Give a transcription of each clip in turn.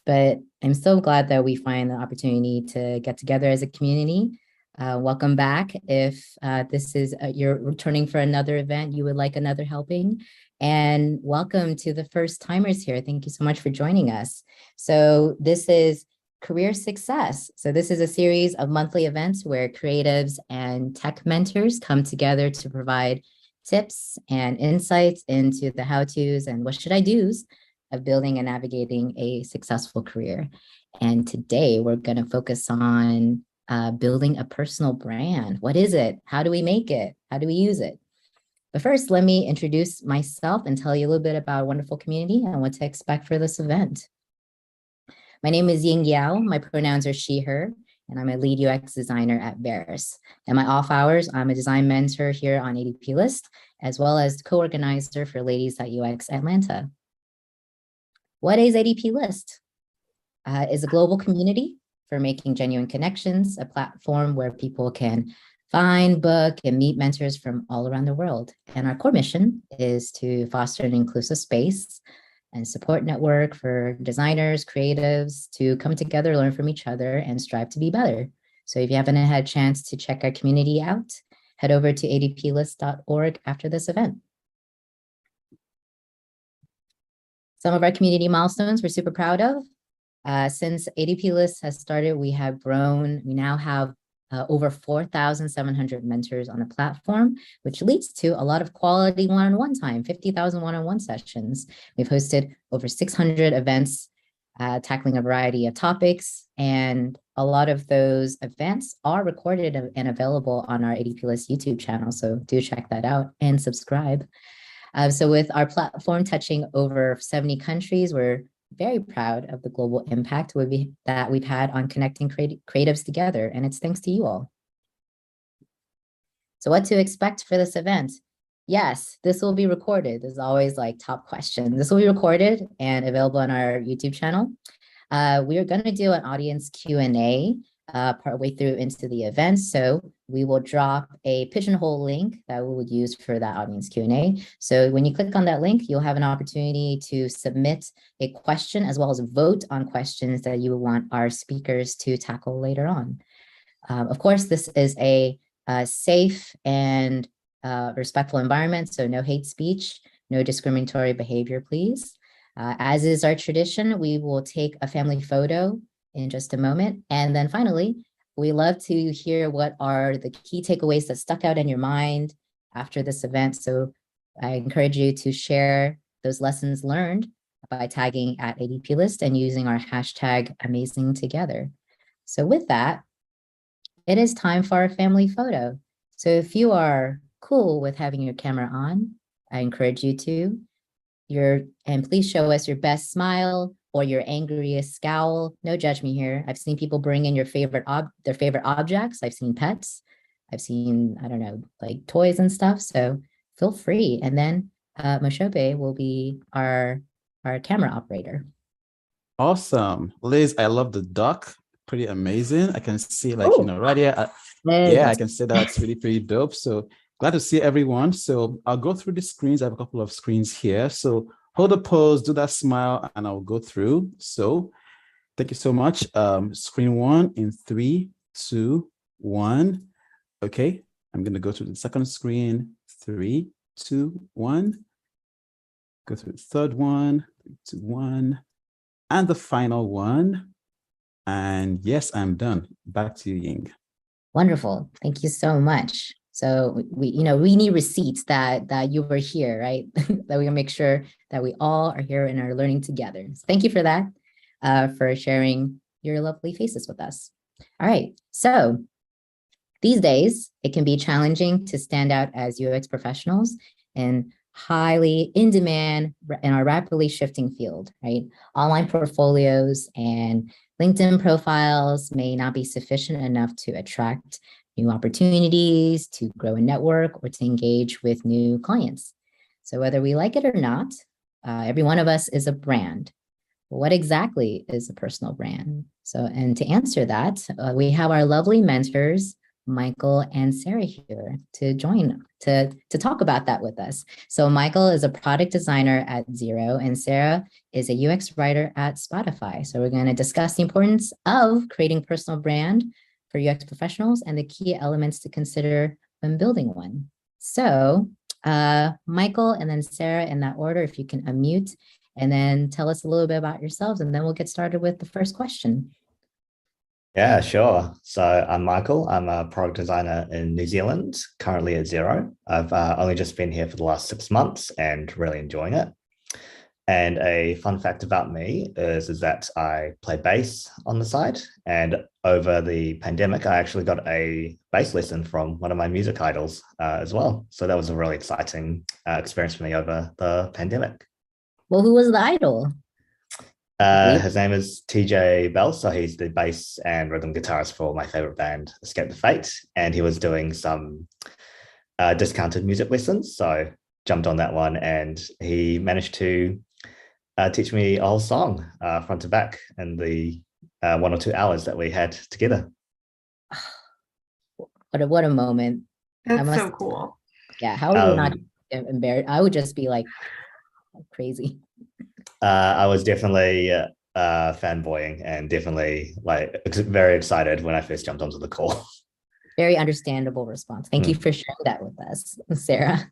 but I'm so glad that we find the opportunity to get together as a community. Welcome back. If this is you're returning for another event, you would like another helping. And welcome to the first timers here. Thank you so much for joining us. So this is Career Success. So this is a series of monthly events where creatives and tech mentors come together to provide tips and insights into the how-tos and what should I do's of building and navigating a successful career. And today we're going to focus on building a personal brand. What is it? How do we make it? How do we use it? But first, let me introduce myself and tell you a little bit about a wonderful community and what to expect for this event. My name is Ying. My pronouns are she, her, and I'm a lead UX designer at Varis. In my off hours, I'm a design mentor here on ADPList, as well as co-organizer for Ladies at UX Atlanta. What is ADPList? Is a global community for making genuine connections, a platform where people can find, book, and meet mentors from all around the world. And our core mission is to foster an inclusive space and support network for designers, creatives to come together, learn from each other, and strive to be better. So if you haven't had a chance to check our community out, head over to adplist.org after this event. Some of our community milestones we're super proud of. Since ADPList has started, we have grown. We now have over 4,700 mentors on the platform, which leads to a lot of quality one-on-one time, 50,000 one-on-one sessions. We've hosted over 600 events tackling a variety of topics, and a lot of those events are recorded and available on our ADPList YouTube channel, so do check that out and subscribe. So with our platform touching over 70 countries, we're very proud of the global impact that we've had on connecting creatives together, and it's thanks to you all. So what to expect for this event? Yes, this will be recorded. There's always like top question. This will be recorded and available on our YouTube channel. We are going to do an audience Q&A partway through into the event. So we will drop a pigeonhole link that we would use for that audience Q&A. So when you click on that link, you'll have an opportunity to submit a question as well as vote on questions that you would want our speakers to tackle later on. Of course, this is a safe and respectful environment, so no hate speech, no discriminatory behavior, please. As is our tradition, we will take a family photo in just a moment. And then finally, we love to hear what are the key takeaways that stuck out in your mind after this event. So I encourage you to share those lessons learned by tagging at ADPList and using our hashtag #AmazingTogether. So with that, it is time for our family photo. So if you are cool with having your camera on, I encourage you to. And please show us your best smile or your angriest scowl. No judgment here. I've seen people bring in their favorite objects. I've seen pets. I've seen, I don't know, like toys and stuff. So feel free. And then Moshobe will be our camera operator. Awesome. Liz, I love the duck. Pretty amazing. I can see like, right here. Yeah, I can say that's really pretty dope. So glad to see everyone. So I'll go through the screens. I have a couple of screens here. So hold the pose, do that smile, and I'll go through. So thank you so much. Screen one in 3, 2, 1. Okay, I'm going to go to the second screen. 3, 2, 1. Go through the third one. 3, 2, 1. And the final one. And yes, I'm done. Back to you, Ying. Wonderful. Thank you so much. So we need receipts that you were here, right? That we can make sure that we all are here and are learning together. So thank you for that, for sharing your lovely faces with us. All right. So these days, it can be challenging to stand out as UX professionals in highly in demand in our rapidly shifting field, right? Online portfolios and LinkedIn profiles may not be sufficient enough to attract new opportunities, to grow a network, or to engage with new clients. So whether we like it or not, every one of us is a brand. What exactly is a personal brand? And to answer that, we have our lovely mentors Michael and Sarah here to join to talk about that with us. So Michael is a product designer at Xero and Sarah is a UX writer at Spotify. So we're going to discuss the importance of creating personal brand for UX professionals and the key elements to consider when building one. So Michael and then Sarah in that order, if you can unmute and then tell us a little bit about yourselves, and then we'll get started with the first question. Yeah, sure. So I'm Michael. I'm a product designer in New Zealand, currently at Xero. I've only just been here for the last 6 months and really enjoying it. And a fun fact about me is that I play bass on the side. And over the pandemic, I actually got a bass lesson from one of my music idols as well. So that was a really exciting experience for me over the pandemic. Well, who was the idol? His name is TJ Bell, so he's the bass and rhythm guitarist for my favorite band, Escape the Fate, and he was doing some discounted music lessons, so jumped on that one, and he managed to teach me a whole song front to back in the 1 or 2 hours that we had together. What a moment. That's so cool. Yeah, how are you not embarrassed? I would just be like crazy. I was definitely fanboying and definitely like very excited when I first jumped onto the call. Very understandable response. Thank you for sharing that with us, Sarah.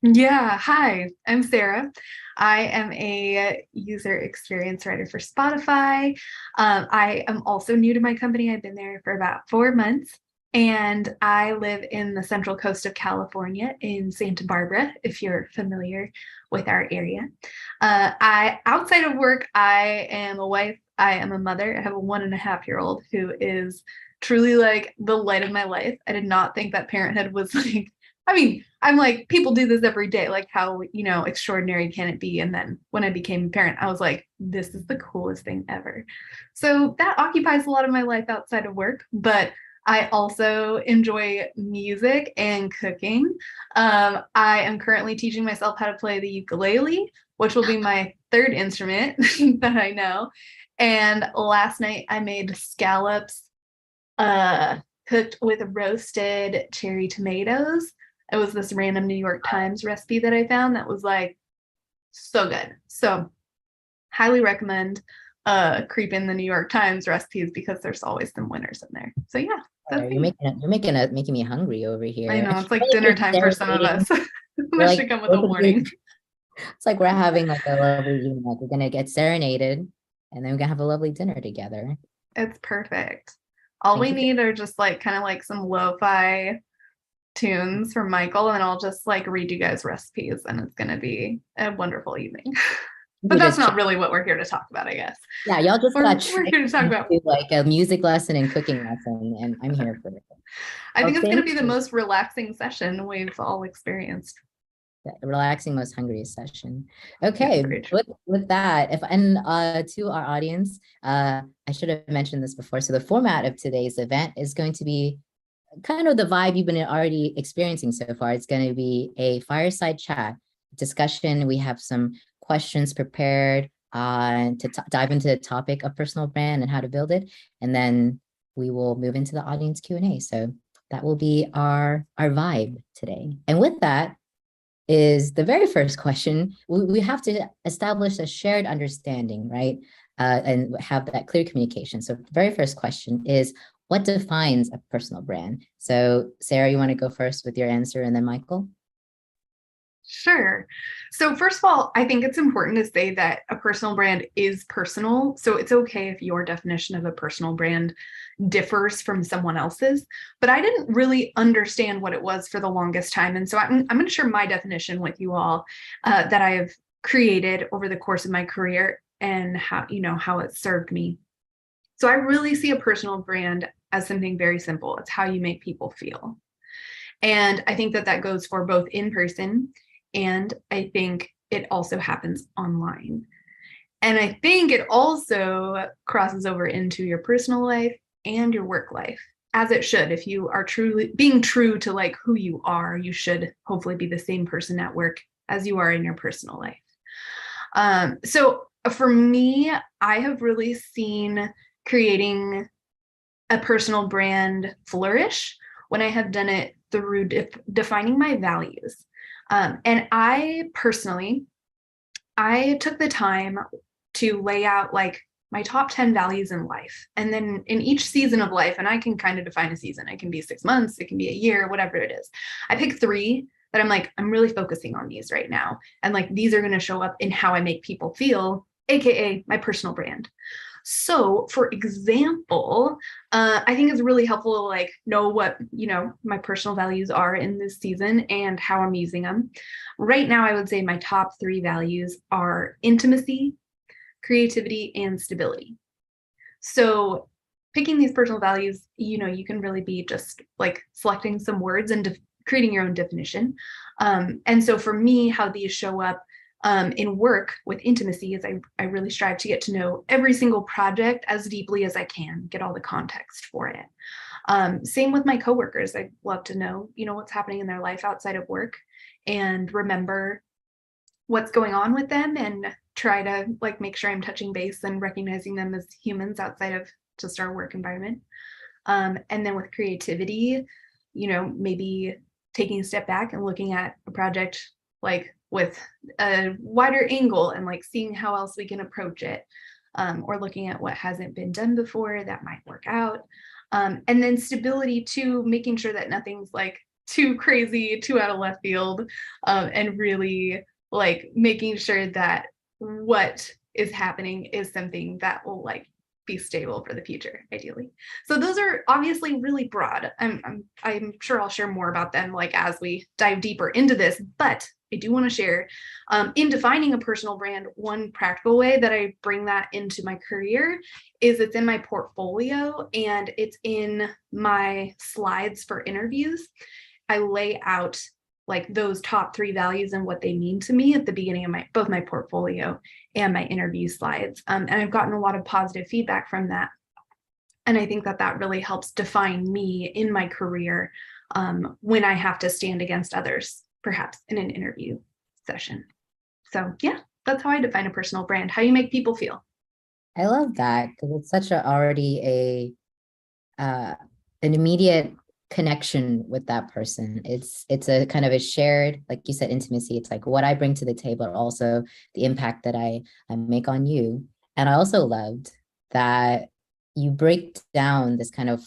Yeah, hi, I'm Sarah. I am a user experience writer for Spotify. I am also new to my company. I've been there for about 4 months. And I live in the central coast of California in Santa Barbara, if you're familiar with our area. Outside of work, I am a wife, I am a mother. I have a 1.5-year-old who is truly like the light of my life. I did not think that parenthood was like, I mean, I'm like, people do this every day, like how, extraordinary can it be? And then when I became a parent, I was like, this is the coolest thing ever. So that occupies a lot of my life outside of work, but I also enjoy music and cooking. I am currently teaching myself how to play the ukulele, which will be my 3rd instrument that I know. And last night I made scallops cooked with roasted cherry tomatoes. It was this random New York Times recipe that I found that was like so good. So highly recommend creep in the New York Times recipes because there's always some winners in there. So yeah. You're making me hungry over here. I know, it's like dinner time for some of us. That should come with a warning. It's like we're having like a lovely evening. Like we're gonna get serenaded and then we're gonna have a lovely dinner together. It's perfect. All we need are just like kind of like some lo-fi tunes from Michael, and I'll just like read you guys recipes, and it's gonna be a wonderful evening. But that's not really what we're here to talk about, I guess. Yeah, y'all just we're here to talk about like a music lesson and cooking lesson, and I'm here for it. I think it's going to be the most relaxing session we've all experienced. The relaxing, most hungriest session. Okay, with that, to our audience, I should have mentioned this before. So the format of today's event is going to be kind of the vibe you've been already experiencing so far. It's going to be a fireside chat discussion. We have some questions prepared to dive into the topic of personal brand and how to build it. And then we will move into the audience Q&A. So that will be our vibe today. And with that is the very first question. We have to establish a shared understanding, right? And have that clear communication. So the very first question is, what defines a personal brand? So Sarah, you want to go first with your answer, and then Michael? Sure. So first of all, I think it's important to say that a personal brand is personal. So it's okay if your definition of a personal brand differs from someone else's, but I didn't really understand what it was for the longest time. And so I'm going to share my definition with you all that I have created over the course of my career and how it served me. So I really see a personal brand as something very simple. It's how you make people feel. And I think that goes for both in person, and I think it also happens online. And I think it also crosses over into your personal life and your work life, as it should. If you are truly being true to like who you are, you should hopefully be the same person at work as you are in your personal life. So for me, I have really seen creating a personal brand flourish when I have done it through defining my values. And I personally, I took the time to lay out like my top 10 values in life. And then in each season of life, and I can kind of define a season, it can be 6 months, it can be a year, whatever it is. I pick 3 that I'm like, I'm really focusing on these right now. And like, these are going to show up in how I make people feel, AKA my personal brand. So for example, I think it's really helpful to like know what, my personal values are in this season and how I'm using them. Right now, I would say my top 3 values are intimacy, creativity, and stability. So picking these personal values, you can really be just like selecting some words and creating your own definition. And so for me, how these show up in work with intimacy is I really strive to get to know every single project as deeply as I can, get all the context for it. Same with my coworkers. I love to know, what's happening in their life outside of work and remember what's going on with them and try to like make sure I'm touching base and recognizing them as humans outside of just our work environment. And then with creativity, maybe taking a step back and looking at a project like with a wider angle and like seeing how else we can approach it, or looking at what hasn't been done before that might work out. And then stability too, making sure that nothing's like too crazy, too out of left field, and really like making sure that what is happening is something that will like be stable for the future, ideally. So those are obviously really broad. I'm sure I'll share more about them like as we dive deeper into this, but I do want to share in defining a personal brand, one practical way that I bring that into my career is it's in my portfolio and it's in my slides for interviews. I lay out like those top 3 values and what they mean to me at the beginning of both my portfolio and my interview slides. And I've gotten a lot of positive feedback from that. And I think that really helps define me in my career when I have to stand against others, perhaps in an interview session. So yeah, that's how I define a personal brand, how you make people feel. I love that because it's such already an immediate connection with that person. It's a kind of a shared, like you said, intimacy. It's like what I bring to the table, but also the impact that I make on you. And I also loved that you break down this kind of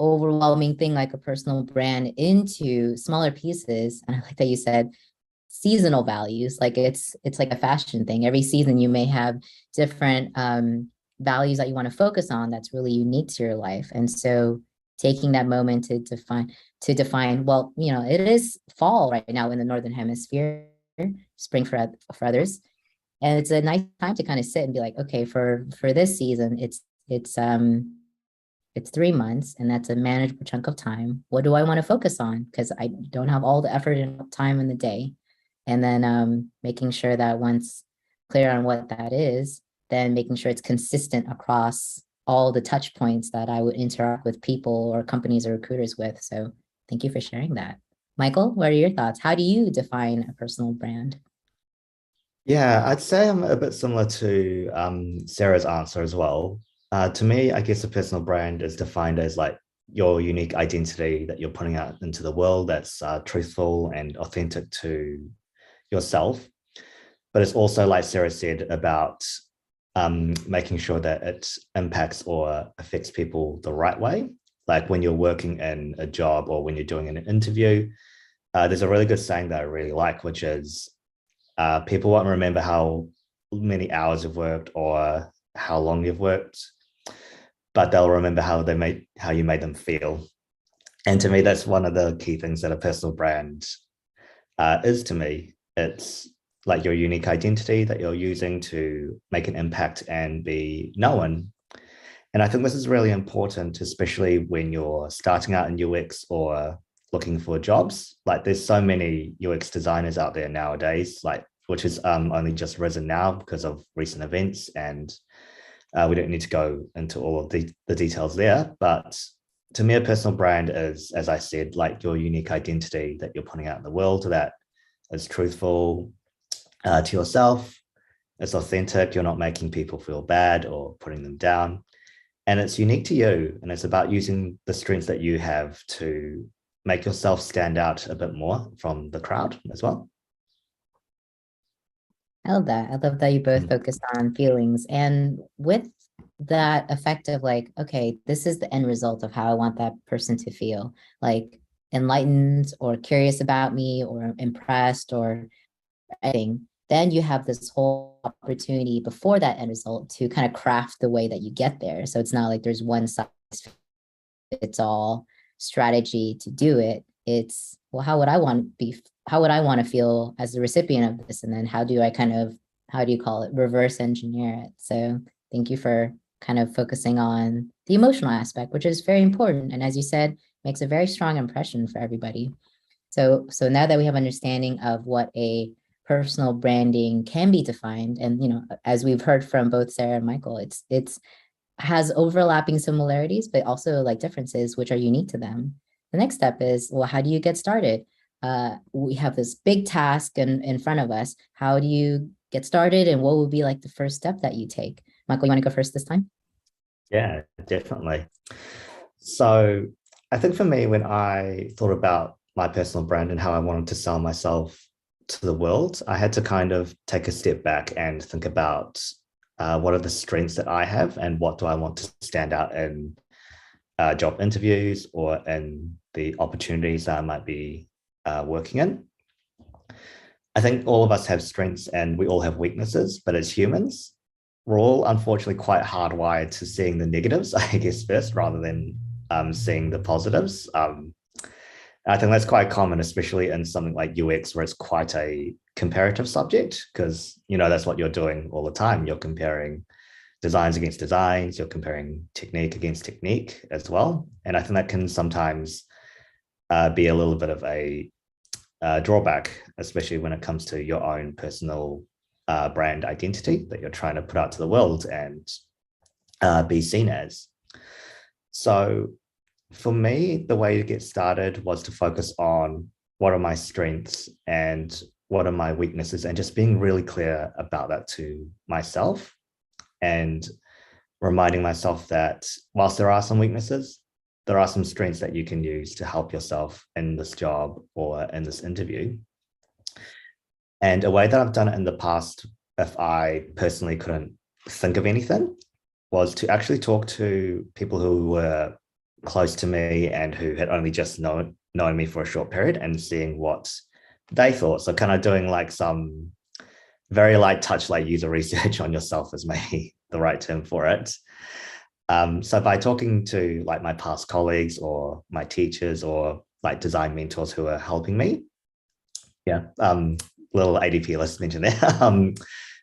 overwhelming thing like a personal brand into smaller pieces. And I like that you said seasonal values, like it's like a fashion thing. Every season you may have different values that you want to focus on that's really unique to your life. And so taking that moment to define, well, it is fall right now in the Northern Hemisphere, spring for others. And it's a nice time to kind of sit and be like, okay, for this season, it's 3 months and that's a manageable chunk of time. What do I want to focus on? Because I don't have all the effort and time in the day. And then making sure that once clear on what that is, then making sure it's consistent across all the touch points that I would interact with people or companies or recruiters with. So thank you for sharing that. Michael, what are your thoughts? How do you define a personal brand? Yeah, I'd say I'm a bit similar to Sarah's answer as well. To me, I guess a personal brand is defined as like your unique identity that you're putting out into the world that's truthful and authentic to yourself. But it's also, like Sarah said, about making sure that it impacts or affects people the right way. Like when you're working in a job or when you're doing an interview, there's a really good saying that I really like, which is people won't remember how many hours you've worked or how long you've worked, but they'll remember how you made them feel. And to me, that's one of the key things that a personal brand is to me. It's like your unique identity that you're using to make an impact and be known. And I think this is really important, especially when you're starting out in UX or looking for jobs. Like there's so many UX designers out there nowadays, like which has only just risen now because of recent events. And we don't need to go into all of the details there. But to me, a personal brand is, as I said, like your unique identity that you're putting out in the world that is truthful to yourself. It's authentic. You're not making people feel bad or putting them down. And it's unique to you. And it's about using the strengths that you have to make yourself stand out a bit more from the crowd as well. I love that. I love that you both focused on feelings, and with that effect of like, okay, this is the end result of how I want that person to feel, like enlightened or curious about me or impressed or anything. Then you have this whole opportunity before that end result to kind of craft the way that you get there. So it's not like there's one size fits all strategy to do it. It's, well, how would I want to feel as the recipient of this? And then how do you call it, reverse engineer it? So thank you for kind of focusing on the emotional aspect, which is very important. And as you said, makes a very strong impression for everybody. So now that we have understanding of what a personal branding can be defined, and as we've heard from both Sarah and Michael, it's has overlapping similarities, but also like differences which are unique to them. The next step is, well, how do you get started? We have this big task in front of us. How do you get started, and what would be like the first step that you take? Michael, you want to go first this time? Yeah, definitely. So I think for me, when I thought about my personal brand and how I wanted to sell myself to the world, I had to kind of take a step back and think about what are the strengths that I have and what do I want to stand out in job interviews or in the opportunities that I might be working in. I think all of us have strengths and we all have weaknesses, but as humans, we're all unfortunately quite hardwired to seeing the negatives, I guess, first, rather than seeing the positives. I think that's quite common, especially in something like UX, where it's quite a comparative subject, because, that's what you're doing all the time. You're comparing designs against designs, you're comparing technique against technique as well. And I think that can sometimes be a little bit of a drawback, especially when it comes to your own personal brand identity that you're trying to put out to the world and be seen as. So for me, the way to get started was to focus on what are my strengths and what are my weaknesses, and just being really clear about that to myself and reminding myself that whilst there are some weaknesses, there are some strengths that you can use to help yourself in this job or in this interview. And a way that I've done it in the past, if I personally couldn't think of anything, was to actually talk to people who were close to me and who had only just known me for a short period and seeing what they thought. So kind of doing like some very light touch, like user research on yourself is maybe the right term for it. So by talking to like my past colleagues or my teachers or like design mentors who are helping me, little ADPList mention there,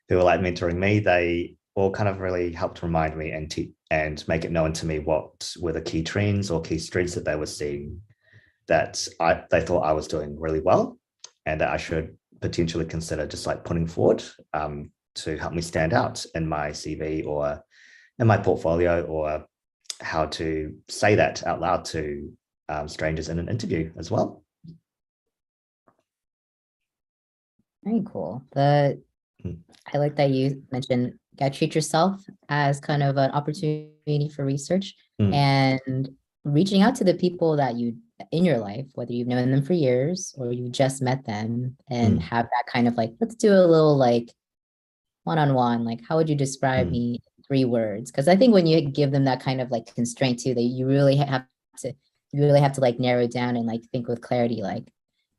who are like mentoring me, they all kind of really helped remind me and make it known to me what were the key trends or key strengths that they were seeing that they thought I was doing really well, and that I should potentially consider just like putting forward to help me stand out in my CV or in my portfolio, or how to say that out loud to strangers in an interview as well. Very cool. I like that you mentioned treat yourself as kind of an opportunity for research and reaching out to the people that you in your life, whether you've known them for years or you just met them, and have that kind of like, let's do a little like one-on-one, like how would you describe me in 3 words? Because I think when you give them that kind of like constraint too, that you really have to like narrow down and like think with clarity, like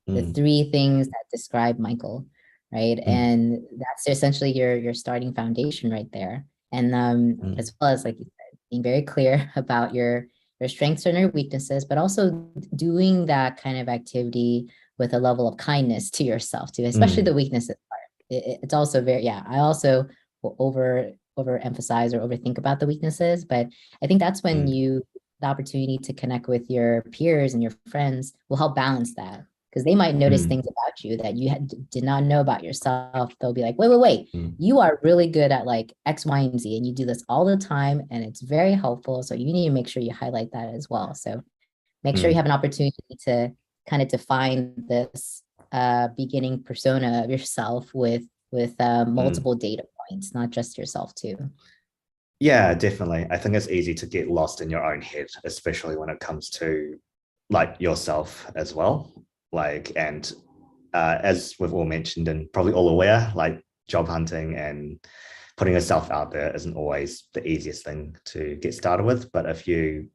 the 3 things that describe Michael, right? And that's essentially your starting foundation right there. And as well as, like you said, being very clear about your strengths and your weaknesses, but also doing that kind of activity with a level of kindness to yourself too, especially the weaknesses part. It's also very, I also will overemphasize or overthink about the weaknesses, but I think that's when the opportunity to connect with your peers and your friends will help balance that. Because they might notice things about you that you did not know about yourself. They'll be like, wait, you are really good at like X, Y, and Z, and you do this all the time, and it's very helpful. So you need to make sure you highlight that as well. So make sure you have an opportunity to kind of define this beginning persona of yourself with multiple data points, not just yourself too. Yeah, definitely. I think it's easy to get lost in your own head, especially when it comes to like yourself as well. Like, and as we've all mentioned and probably all aware, like job hunting and putting yourself out there isn't always the easiest thing to get started with. But if you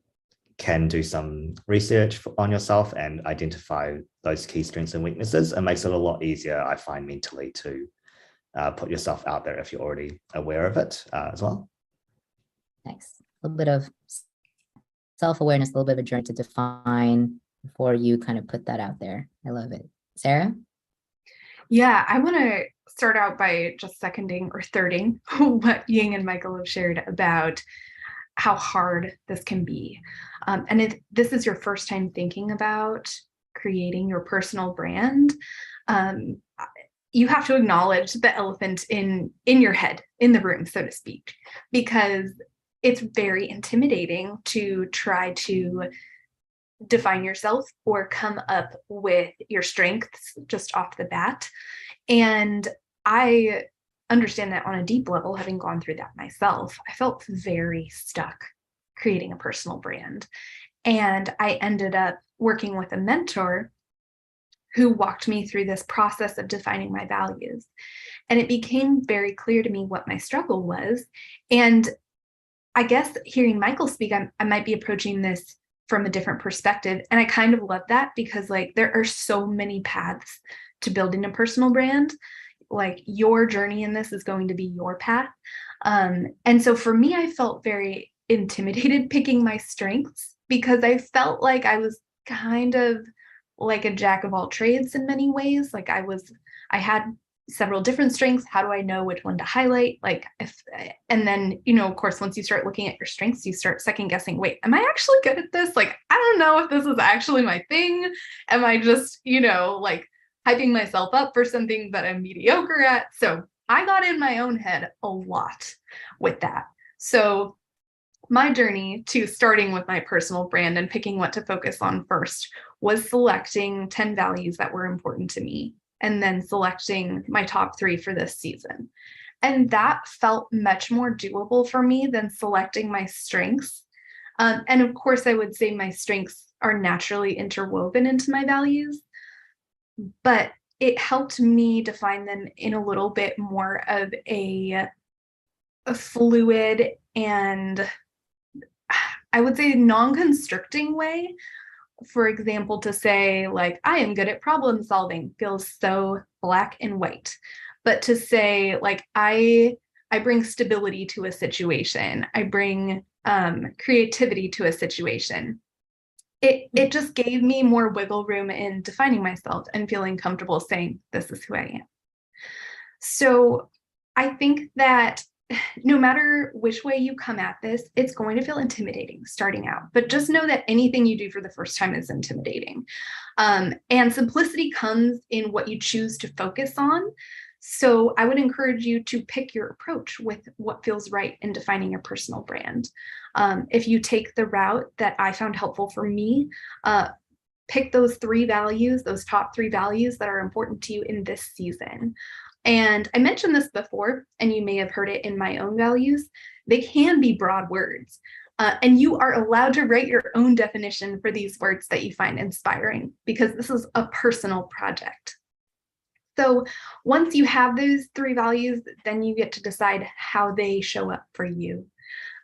can do some research on yourself and identify those key strengths and weaknesses, it makes it a lot easier, I find, mentally to put yourself out there if you're already aware of it as well. Nice. A little bit of self-awareness, a little bit of a journey to define before you kind of put that out there. I love it. Sarah? Yeah, I want to start out by just seconding or thirding what Ying and Michael have shared about how hard this can be. And if this is your first time thinking about creating your personal brand, you have to acknowledge the elephant in your head, in the room, so to speak, because it's very intimidating to try to define yourself or come up with your strengths just off the bat. And I understand that on a deep level, having gone through that myself. I felt very stuck creating a personal brand. And I ended up working with a mentor who walked me through this process of defining my values. And it became very clear to me what my struggle was. And I guess hearing Michael speak, I might be approaching this from a different perspective. And I kind of love that because like there are so many paths to building a personal brand. Like your journey in this is going to be your path. And so for me, I felt very intimidated picking my strengths because I felt like I was kind of like a jack of all trades in many ways. Like I had several different strengths. How do I know which one to highlight? And then, of course, once you start looking at your strengths, you start second guessing, wait, am I actually good at this? Like, I don't know if this is actually my thing. Am I just, like hyping myself up for something that I'm mediocre at? So I got in my own head a lot with that. So my journey to starting with my personal brand and picking what to focus on first was selecting 10 values that were important to me, and then selecting my top 3 for this season. And that felt much more doable for me than selecting my strengths. And of course, I would say my strengths are naturally interwoven into my values, but it helped me define them in a little bit more of a fluid and I would say non-constricting way. For example, to say like, I am good at problem solving feels so black and white. But to say like, I bring stability to a situation, I bring creativity to a situation. It just gave me more wiggle room in defining myself and feeling comfortable saying, this is who I am. So I think that no matter which way you come at this, it's going to feel intimidating starting out, but just know that anything you do for the first time is intimidating. And simplicity comes in what you choose to focus on. So I would encourage you to pick your approach with what feels right in defining your personal brand. If you take the route that I found helpful for me, pick those 3 values, those top 3 values that are important to you in this season. And I mentioned this before, and you may have heard it in my own values. They can be broad words, and you are allowed to write your own definition for these words that you find inspiring, because this is a personal project. So once you have those 3 values, then you get to decide how they show up for you.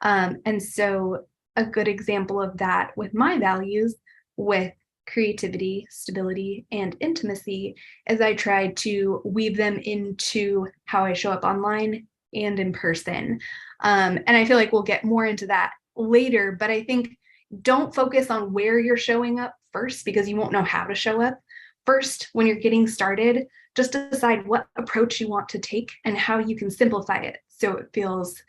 And so a good example of that with my values, with creativity, stability, and intimacy, as I try to weave them into how I show up online and in person. And I feel like we'll get more into that later, but I think don't focus on where you're showing up first, because you won't know how to show up. First, when you're getting started, just decide what approach you want to take and how you can simplify it so it feels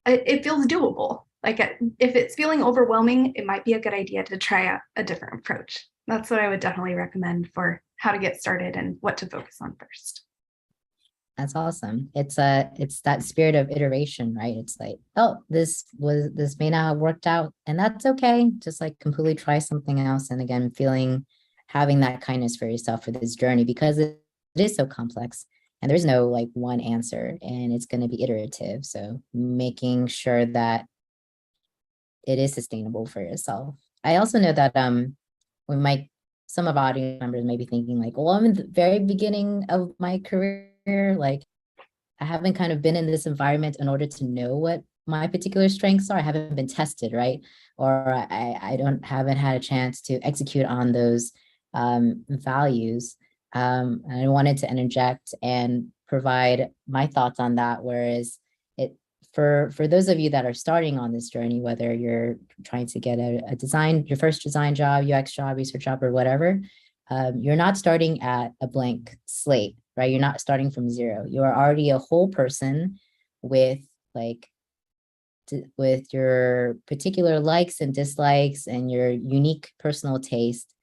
doable. Like if it's feeling overwhelming, it might be a good idea to try out a different approach. That's what I would definitely recommend for how to get started and what to focus on first. That's awesome. It's that spirit of iteration, right? It's like, oh, this may not have worked out, and that's okay. Just like completely try something else. And again, having that kindness for yourself for this journey, because it is so complex and there's no like one answer, and it's going to be iterative. So making sure that it is sustainable for yourself. I also know that some of our audience members may be thinking like, well, I'm in the very beginning of my career. Like, I haven't kind of been in this environment in order to know what my particular strengths are. I haven't been tested, right? Or I haven't had a chance to execute on those values. And I wanted to interject and provide my thoughts on that. Whereas for those of you that are starting on this journey, whether you're trying to get your first design job, UX job, research job, or whatever, you're not starting at a blank slate, right? You're not starting from zero. You are already a whole person with with your particular likes and dislikes and your unique personal taste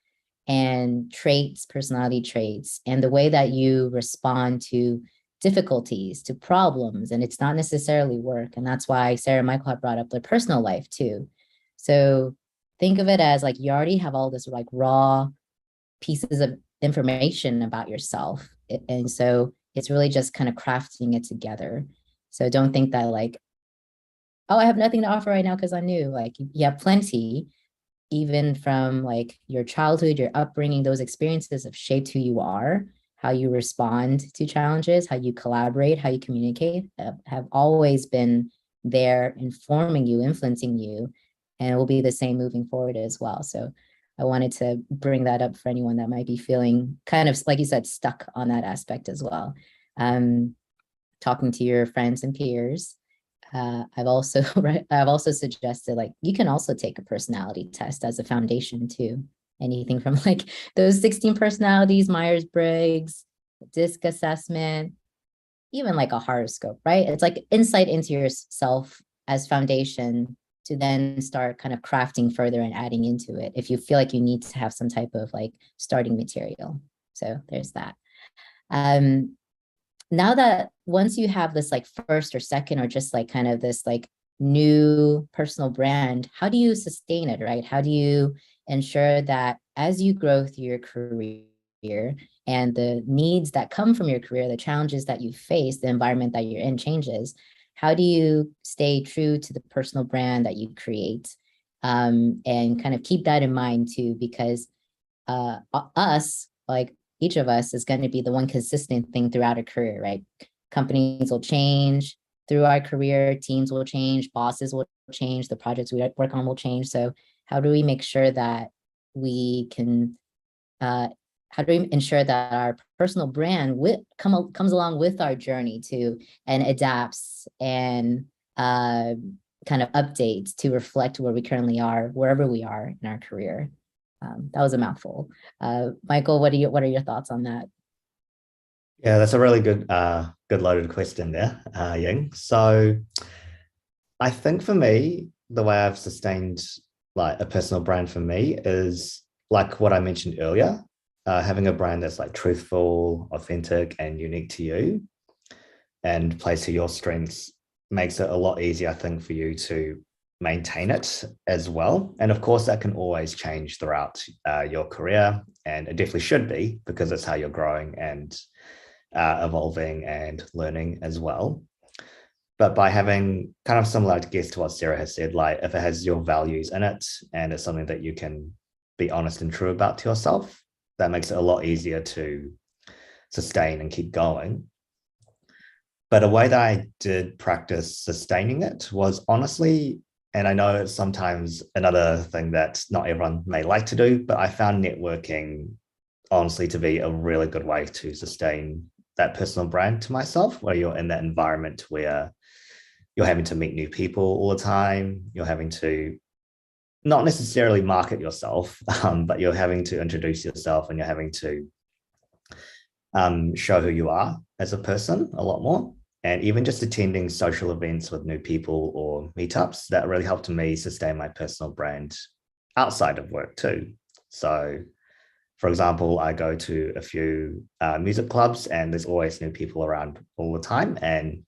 and traits, personality traits, and the way that you respond to difficulties, to problems. And it's not necessarily work. And that's why Sarah and Michael have brought up their personal life too. So think of it as like you already have all this like raw pieces of information about yourself. And so it's really just kind of crafting it together. So don't think that like, oh, I have nothing to offer right now because I'm new. Like you have plenty, even from like your childhood, your upbringing. Those experiences have shaped who you are, how you respond to challenges, how you collaborate, how you communicate, have always been there informing you, influencing you, and it will be the same moving forward as well. So I wanted to bring that up for anyone that might be feeling kind of, like you said, stuck on that aspect as well. Talking to your friends and peers. I've also suggested like you can also take a personality test as a foundation too. Anything from like those 16 personalities, Myers-Briggs, DISC assessment, even like a horoscope, right? It's like insight into yourself as foundation to then start kind of crafting further and adding into it if you feel like you need to have some type of like starting material. So there's that. Now that once you have this like first or second or just like kind of this like new personal brand, how do you sustain it, right? How do you ensure that as you grow through your career and the needs that come from your career, the challenges that you face, the environment that you're in changes, how do you stay true to the personal brand that you create? And kind of keep that in mind too, because each of us is going to be the one consistent thing throughout a career, right? Companies will change through our career, teams will change, bosses will change, the projects we work on will change. So how do we make sure that we can, how do we ensure that our personal brand comes along with our journey too, and adapts and kind of updates to reflect where we currently are, wherever we are in our career? That was a mouthful. Michael, what are your thoughts on that? Yeah, that's a really good loaded question there, Ying. So I think for me, the way I've sustained like a personal brand for me is like what I mentioned earlier, having a brand that's like truthful, authentic, and unique to you and plays to your strengths makes it a lot easier, I think, for you to maintain it as well. And of course, that can always change throughout your career, and it definitely should be, because it's how you're growing and evolving and learning as well. But by having kind of similar, I guess, to what Sarah has said, like if it has your values in it and it's something that you can be honest and true about to yourself, that makes it a lot easier to sustain and keep going. But a way that I did practice sustaining it was honestly, and I know it's sometimes another thing that not everyone may like to do, but I found networking honestly to be a really good way to sustain that personal brand to myself, where you're in that environment where you're having to meet new people all the time. You're having to not necessarily market yourself, but you're having to introduce yourself, and you're having to show who you are as a person a lot more. And even just attending social events with new people or meetups, that really helped me sustain my personal brand outside of work too. So, for example, I go to a few music clubs, and there's always new people around all the time. And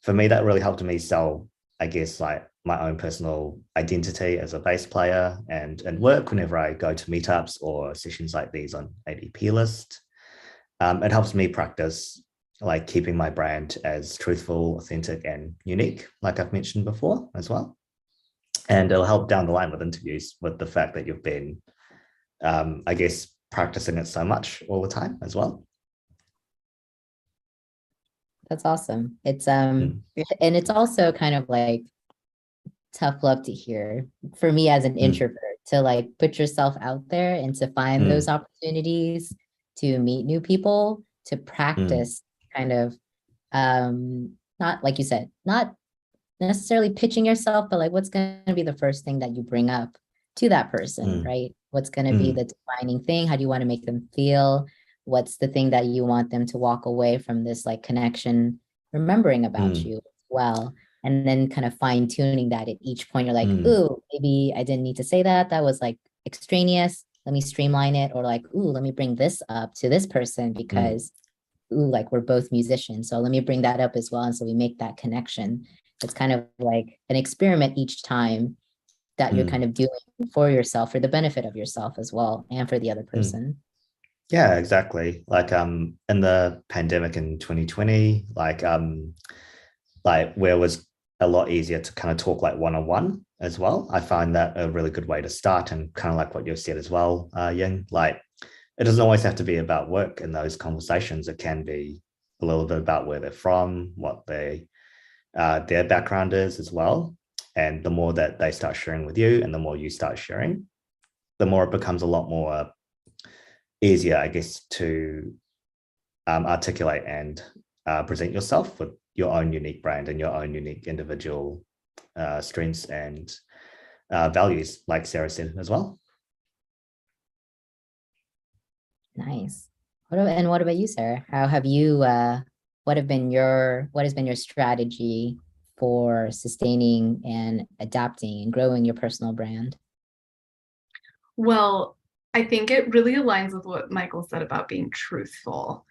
for me, that really helped me sell, I guess, like my own personal identity as a bass player, and work whenever I go to meetups or sessions like these on ADPList. It helps me practice like keeping my brand as truthful, authentic, and unique, like I've mentioned before as well. And it'll help down the line with interviews, with the fact that you've been I guess, practicing it so much all the time as well. That's awesome. It's and it's also kind of like tough love to hear for me as an introvert to like put yourself out there and to find those opportunities to meet new people, to practice kind of not like you said, not necessarily pitching yourself, but like what's going to be the first thing that you bring up to that person, right? What's going to be the defining thing? How do you want to make them feel? What's the thing that you want them to walk away from this like connection remembering about you as well? And then kind of fine tuning that at each point. You're like, ooh, maybe I didn't need to say that. That was like extraneous. Let me streamline it. Or like, ooh, let me bring this up to this person because, ooh, like we're both musicians. So let me bring that up as well. And so we make that connection. It's kind of like an experiment each time that you're kind of doing for yourself, for the benefit of yourself as well, and for the other person. Yeah, exactly. Like in the pandemic in 2020, like where it was a lot easier to kind of talk like one-on-one as well. I find that a really good way to start, and kind of like what you've said as well, Ying, like it doesn't always have to be about work in those conversations. It can be a little bit about where they're from, what their background is as well. And the more that they start sharing with you and the more you start sharing, the more it becomes a lot more easier, I guess, to articulate and present yourself with your own unique brand and your own unique individual strengths and values, like Sarah said as well. Nice. What about you, Sarah? How have you? What has been your strategy for sustaining and adapting and growing your personal brand? Well, I think it really aligns with what Michael said about being truthful.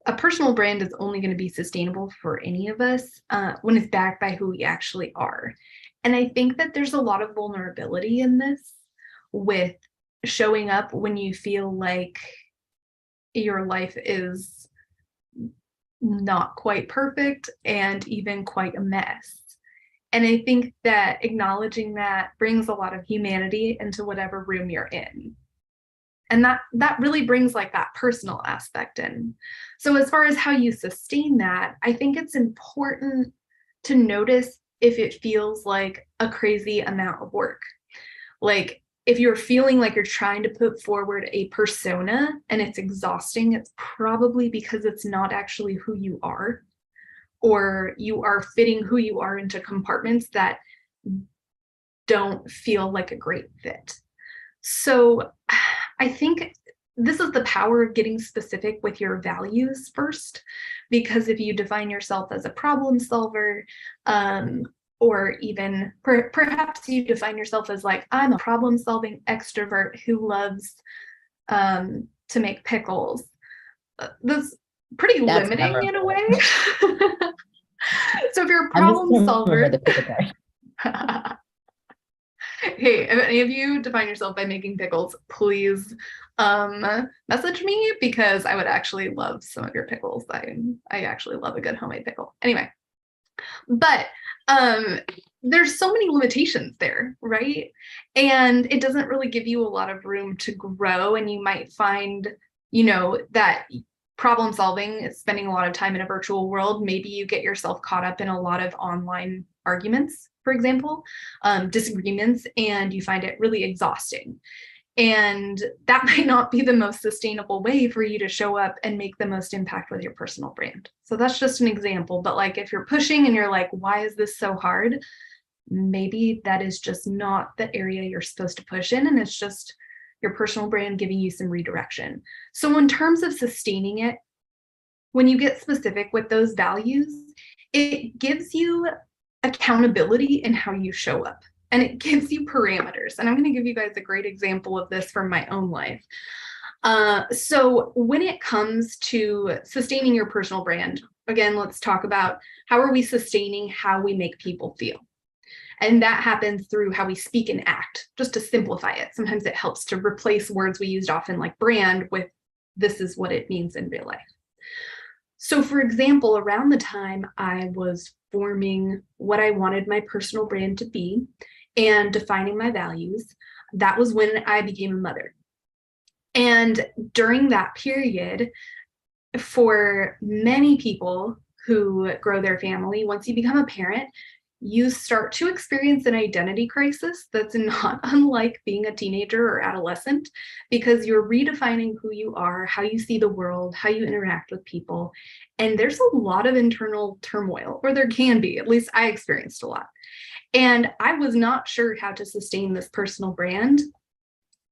A personal brand is only going to be sustainable for any of us when it's backed by who we actually are. And I think that there's a lot of vulnerability in this, with showing up when you feel like your life is not quite perfect and even quite a mess. And I think that acknowledging that brings a lot of humanity into whatever room you're in. And that really brings like that personal aspect in. So as far as how you sustain that, I think it's important to notice if it feels like a crazy amount of work. Like if you're feeling like you're trying to put forward a persona and it's exhausting, it's probably because it's not actually who you are, or you are fitting who you are into compartments that don't feel like a great fit. So I think this is the power of getting specific with your values first, because if you define yourself as a problem solver, or even perhaps you define yourself as like, I'm a problem solving extrovert who loves to make pickles. That's pretty limiting in a way. So if you're a problem solver, hey, if any of you define yourself by making pickles, please message me, because I would actually love some of your pickles. I actually love a good homemade pickle. Anyway, but there's so many limitations there, right? And it doesn't really give you a lot of room to grow. And you might find, that problem solving is spending a lot of time in a virtual world. Maybe you get yourself caught up in a lot of online arguments, for example, disagreements, and you find it really exhausting. And that might not be the most sustainable way for you to show up and make the most impact with your personal brand. So that's just an example. But like if you're pushing and you're like, why is this so hard? Maybe that is just not the area you're supposed to push in, and it's just your personal brand giving you some redirection. So in terms of sustaining it, when you get specific with those values, it gives you accountability in how you show up, and it gives you parameters. And I'm going to give you guys a great example of this from my own life. So when it comes to sustaining your personal brand, again, let's talk about how are we sustaining how we make people feel. And that happens through how we speak and act. Just to simplify it, sometimes it helps to replace words we used often like brand with this is what it means in real life. So for example, around the time I was forming what I wanted my personal brand to be and defining my values, that was when I became a mother. And during that period, for many people who grow their family, once you become a parent, you start to experience an identity crisis that's not unlike being a teenager or adolescent, because you're redefining who you are, how you see the world, how you interact with people. And there's a lot of internal turmoil, or there can be, at least I experienced a lot. And I was not sure how to sustain this personal brand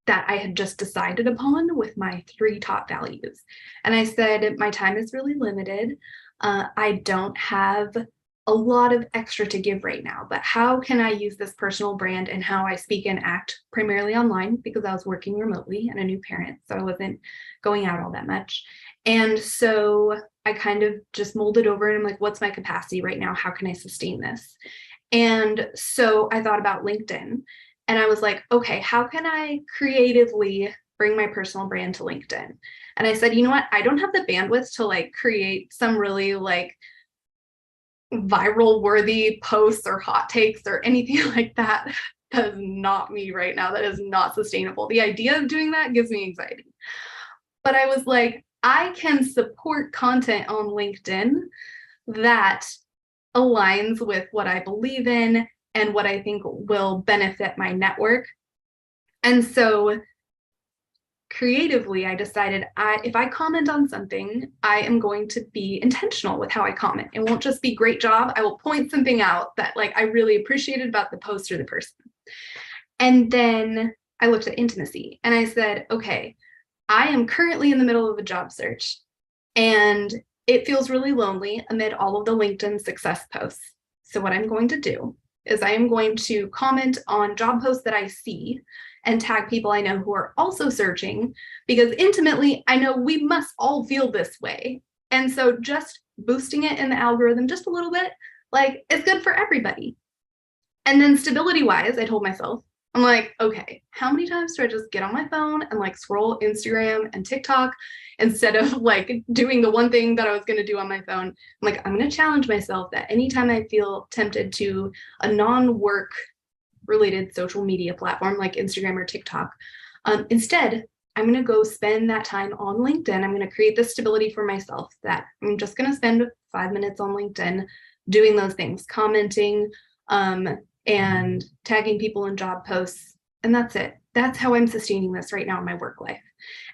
that I had just decided upon with my 3 top values. And I said, my time is really limited. I don't have a lot of extra to give right now, but how can I use this personal brand and how I speak and act primarily online, because I was working remotely and a new parent, so I wasn't going out all that much. And so I kind of just molded over and I'm like, what's my capacity right now? How can I sustain this? And so I thought about LinkedIn, and I was like, okay, how can I creatively bring my personal brand to LinkedIn? And I said, you know what? I don't have the bandwidth to like create some really like viral worthy posts or hot takes or anything like that. That is not me right now. That is not sustainable. The idea of doing that gives me anxiety. But I was like, I can support content on LinkedIn that aligns with what I believe in and what I think will benefit my network. And so creatively, I decided if I comment on something, I am going to be intentional with how I comment. It won't just be great job. I will point something out that like I really appreciated about the post or the person. And then I looked at intimacy and I said, okay, I am currently in the middle of a job search and it feels really lonely amid all of the LinkedIn success posts. So what I'm going to do is I am going to comment on job posts that I see and tag people I know who are also searching, because intimately, I know we must all feel this way. And so just boosting it in the algorithm just a little bit, like it's good for everybody. And then stability wise, I told myself, I'm like, okay, how many times do I just get on my phone and like scroll Instagram and TikTok instead of like doing the one thing that I was going to do on my phone? I'm like, I'm going to challenge myself that anytime I feel tempted to a non-work related social media platform like Instagram or TikTok, instead, I'm going to go spend that time on LinkedIn. I'm going to create this stability for myself that I'm just going to spend 5 minutes on LinkedIn doing those things, commenting, and tagging people in job posts. And that's it. That's how I'm sustaining this right now in my work life.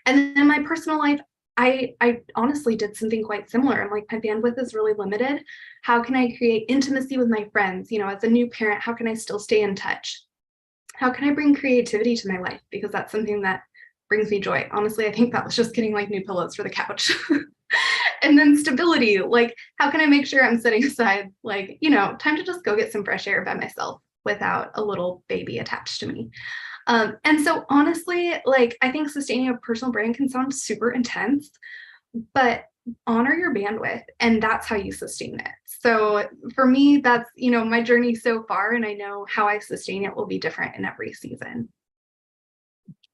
And then in my personal life, I honestly did something quite similar. I'm like, my bandwidth is really limited. How can I create intimacy with my friends? You know, as a new parent, how can I still stay in touch? How can I bring creativity to my life? Because that's something that brings me joy. Honestly, I think that was just getting like new pillows for the couch. And then stability, like how can I make sure I'm setting aside like, you know, time to just go get some fresh air by myself without a little baby attached to me. And so honestly, like I think sustaining a personal brand can sound super intense, but honor your bandwidth and that's how you sustain it. So for me, that's, you know, my journey so far, and I know how I sustain it will be different in every season.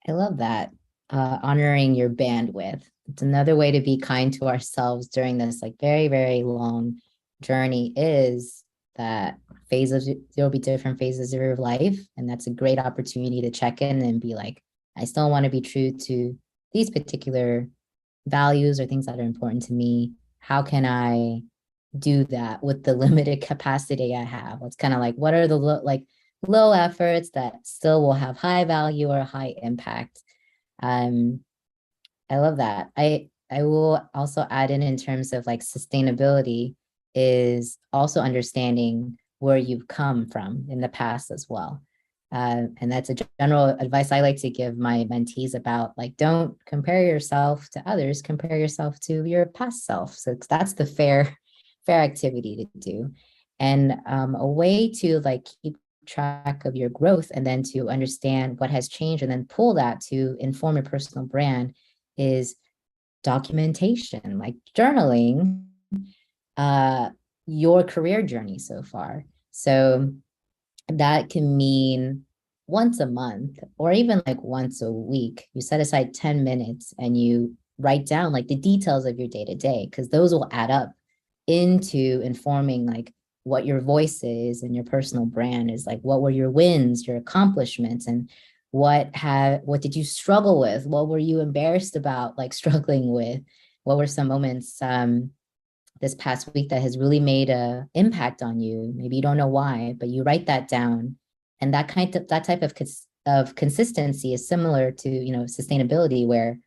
I love that. Honoring your bandwidth. It's another way to be kind to ourselves during this like very, very long journey, is that there'll be different phases of your life. And that's a great opportunity to check in and be like, I still want to be true to these particular values or things that are important to me. How can I do that with the limited capacity I have? It's kind of like, what are the low efforts that still will have high value or high impact? I love that. I will also add in terms of like sustainability is also understanding where you've come from in the past as well. And that's a general advice I like to give my mentees about, like, don't compare yourself to others, compare yourself to your past self. So that's the fair activity to do. And a way to like keep track of your growth and then to understand what has changed and then pull that to inform your personal brand is documentation, like journaling your career journey so far. So that can mean once a month or even like once a week, you set aside 10 minutes and you write down like the details of your day-to-day, because those will add up into informing like what your voice is and your personal brand is, like what were your wins, your accomplishments, and what did you struggle with? What were you embarrassed about, like struggling with? What were some moments this past week that has really made an impact on you? Maybe you don't know why, but you write that down. And that type of consistency is similar to, sustainability, where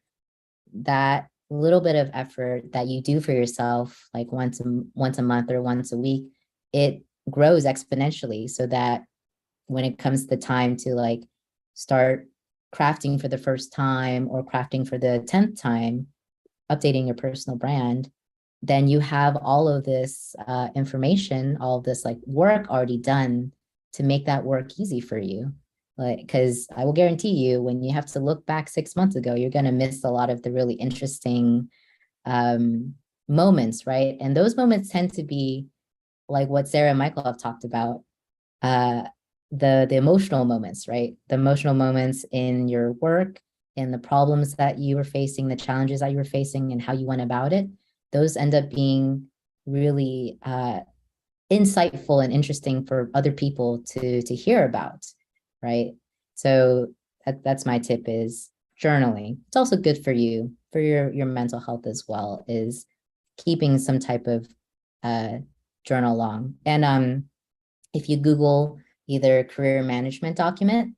that little bit of effort that you do for yourself, like once a month or once a week, it grows exponentially, so that when it comes to the time to like start crafting for the first time or crafting for the 10th time, updating your personal brand, then you have all of this information, all of this like work already done to make that work easy for you. Like, because I will guarantee you, when you have to look back 6 months ago, you're going to miss a lot of the really interesting moments, right? And those moments tend to be like what Sarah and Michael have talked about, the emotional moments, right? The emotional moments in your work, in the problems that you were facing, the challenges that you were facing, and how you went about it. Those end up being really insightful and interesting for other people to hear about, right? So that's my tip, is journaling. It's also good for you, for your mental health as well, is keeping some type of journal log. And if you Google either career management document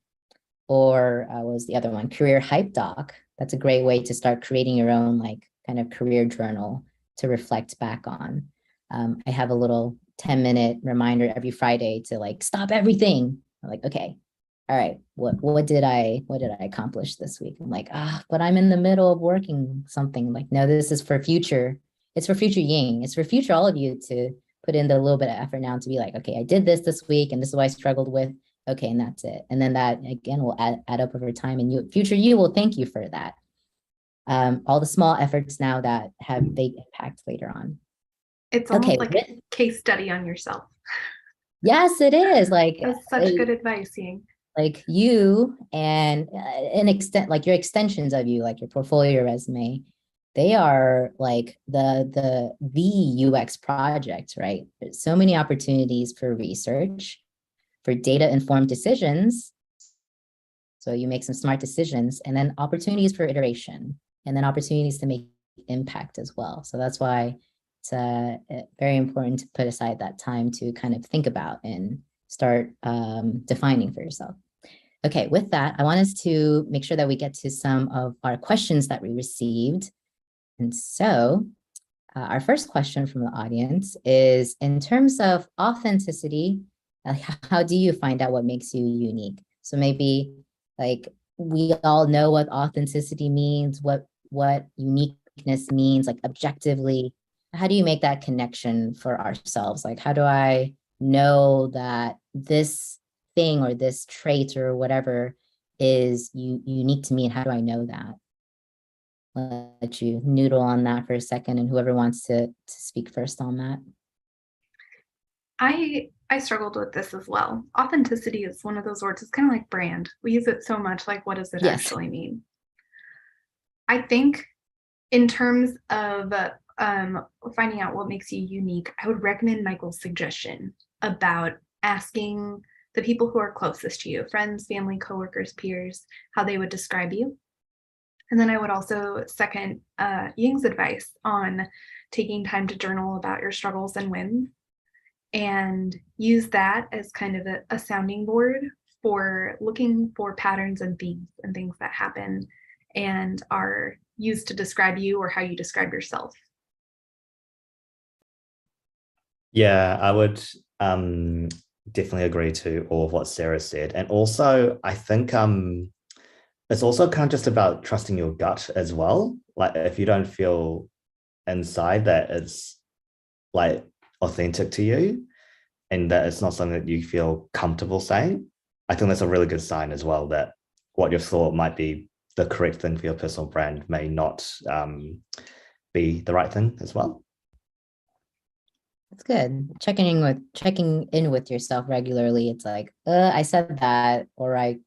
or what was the other one, career hype doc, that's a great way to start creating your own like kind of career journal to reflect back on. I have a little 10-minute reminder every Friday to like stop everything. I'm like, okay, all right, what did I accomplish this week? I'm like, but I'm in the middle of working something. Like, no, this is for future. It's for future Ying. It's for future all of you to put in the little bit of effort now to be like, okay, I did this week, and this is what I struggled with. Okay, and that's it. And then that again will add up over time, and future you will thank you for that. All the small efforts now that have big impact later on. It's almost like a case study on yourself. Yes, it is. Like, that's such good advice, Ying. Like you and an extent, like your extensions of you, like your portfolio, your resume, they are like the UX project, right? There's so many opportunities for research, for data-informed decisions. So you make some smart decisions, and then opportunities for iteration, and then opportunities to make impact as well. So that's why it's very important to put aside that time to kind of think about and start defining for yourself. Okay, with that, I want us to make sure that we get to some of our questions that we received. And so our first question from the audience is, in terms of authenticity, how do you find out what makes you unique? So maybe like we all know what authenticity means, what uniqueness means, like objectively. How do you make that connection for ourselves? Like, how do I know that this thing or this trait or whatever is unique to me, and how do I know that? I'll let you noodle on that for a second, and whoever wants to speak first on that. I struggled with this as well. Authenticity is one of those words. It's kind of like brand. We use it so much. Like, what does it actually mean? I think in terms of finding out what makes you unique, I would recommend Michael's suggestion about asking the people who are closest to you, friends, family, coworkers, peers, how they would describe you. And then I would also second Ying's advice on taking time to journal about your struggles and wins, and use that as kind of a sounding board for looking for patterns and themes and things that happen and are used to describe you or how you describe yourself. Yeah, I would definitely agree to all of what Sarah said. And also, I think it's also kind of just about trusting your gut as well. Like, if you don't feel inside that it's like authentic to you and that it's not something that you feel comfortable saying, I think that's a really good sign as well, that what you've thought might be the correct thing for your personal brand may not be the right thing as well. That's good. Checking in with yourself regularly. It's like, I said that, or I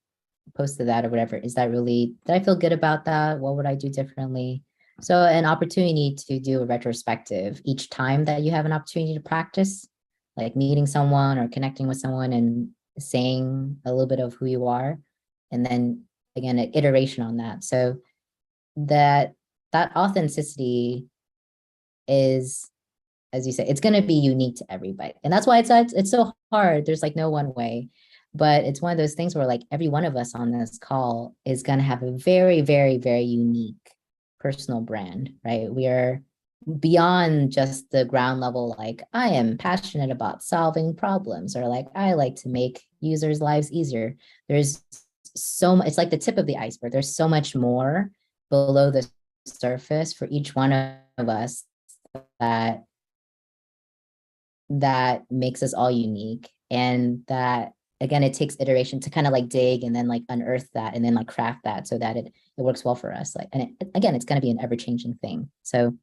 posted that, or whatever. Is that really, did I feel good about that? What would I do differently? So an opportunity to do a retrospective each time that you have an opportunity to practice, like meeting someone or connecting with someone and saying a little bit of who you are. and then again, an iteration on that. So that authenticity is, as you say, it's going to be unique to everybody. And that's why it's so hard. There's like no one way, but it's one of those things where like every one of us on this call is going to have a very, very, very unique personal brand, right? We are beyond just the ground level, like I am passionate about solving problems, or like I like to make users' lives easier. There's so much, it's like the tip of the iceberg. There's so much more below the surface for each one of us that makes us all unique. And that, again, it takes iteration to kind of like dig and then like unearth that and then like craft that so that it works well for us. Like, and again, it's going to be an ever-changing thing. So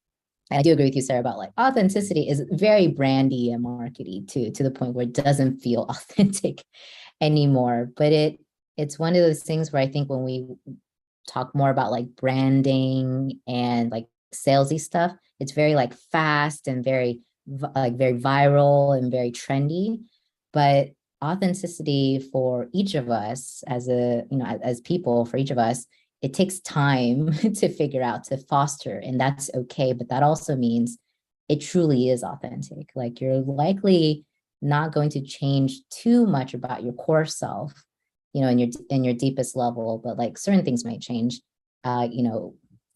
I do agree with you, Sarah, about like authenticity is very brandy and markety to the point where it doesn't feel authentic anymore. But it's one of those things where I think when we talk more about like branding and like salesy stuff, it's very like fast and very viral and very trendy. But authenticity for each of us as people, for each of us, it takes time to figure out, to foster, and that's okay. But that also means it truly is authentic. Like you're likely not going to change too much about your core self, in your deepest level, but like certain things might change, like